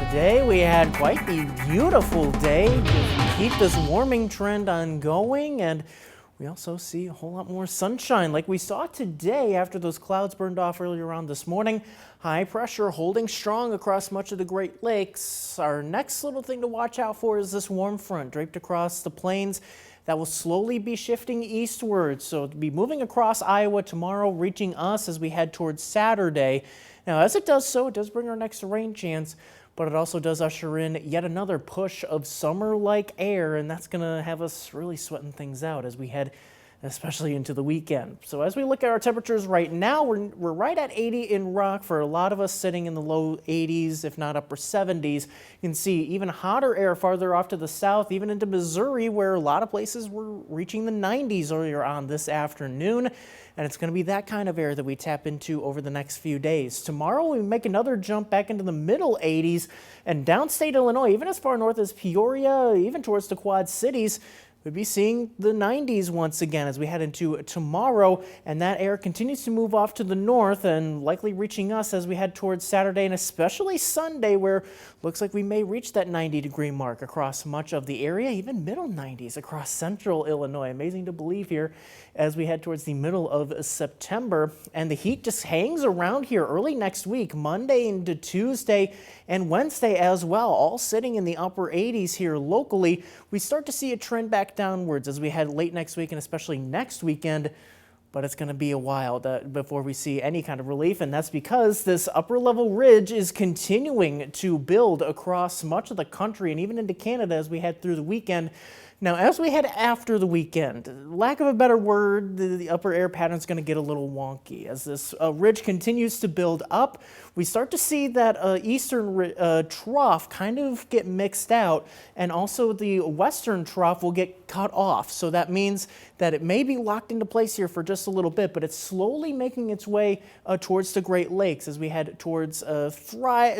today we had quite the beautiful day to keep this warming trend on going, and we also see a whole lot more sunshine like we saw today after those clouds burned off earlier on this morning. High pressure holding strong across much of the Great Lakes. Our next little thing to watch out for is this warm front draped across the plains that will slowly be shifting eastward. So it'll be moving across Iowa tomorrow, reaching us as we head towards Saturday. Now, as it does so, it does bring our next rain chance, but it also does usher in yet another push of summer-like air, and that's going to have us really sweating things out as we head especially into the weekend. So as we look at our temperatures right now, we're right at 80 in Rock. For a lot of us sitting in the low 80s, if not upper 70s. You can see even hotter air farther off to the south, even into Missouri, where a lot of places were reaching the 90s earlier on this afternoon. And it's going to be that kind of air that we tap into over the next few days. Tomorrow we make another jump back into the middle 80s, and downstate Illinois, even as far north as Peoria, even towards the Quad Cities, we'll be seeing the 90s once again as we head into tomorrow, and that air continues to move off to the north and likely reaching us as we head towards Saturday and especially Sunday, where looks like we may reach that 90-degree mark across much of the area, even middle 90s across central Illinois. Amazing to believe here as we head towards the middle of September. And the heat just hangs around here early next week, Monday into Tuesday and Wednesday as well, all sitting in the upper 80s here locally. We start to see a trend back downwards as we head late next week and especially next weekend, but it's going to be a while before we see any kind of relief, and that's because this upper level ridge is continuing to build across much of the country and even into Canada as we head through the weekend. Now, as we head after the weekend, lack of a better word, the upper air pattern is going to get a little wonky. As this ridge continues to build up, we start to see that eastern trough kind of get mixed out, and also the western trough will get cut off. So that means that it may be locked into place here for just a little bit, but it's slowly making its way towards the Great Lakes as we head towards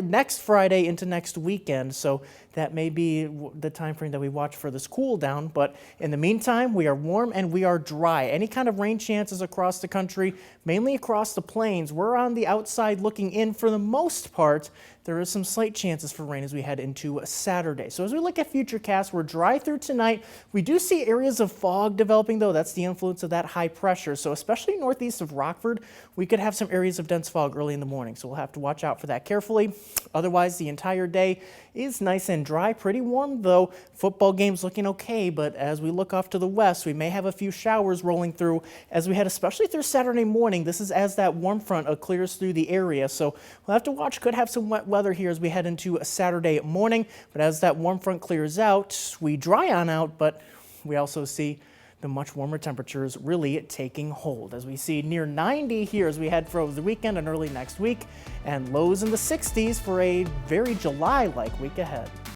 next Friday into next weekend. So that may be the time frame that we watch for this cool down. But in the meantime, we are warm and we are dry. Any kind of rain chances across the country, mainly across the plains. We're on the outside looking in for the most part. There is some slight chances for rain as we head into Saturday. So as we look at futurecasts, we're dry through tonight. We do see areas of fog developing, though. That's the influence of that high pressure. So especially northeast of Rockford, we could have some areas of dense fog early in the morning. So we'll have to watch out for that carefully. Otherwise, the entire day is nice and dry, pretty warm, though. Football game's looking okay, but as we look off to the west, we may have a few showers rolling through as we head especially through Saturday morning. This is as that warm front clears through the area. So we'll have to watch. Could have some wet weather here as we head into a Saturday morning, but as that warm front clears out, we dry on out, but we also see the much warmer temperatures really taking hold as we see near 90 here as we head for the weekend and early next week, and lows in the 60s for a very July-like week ahead.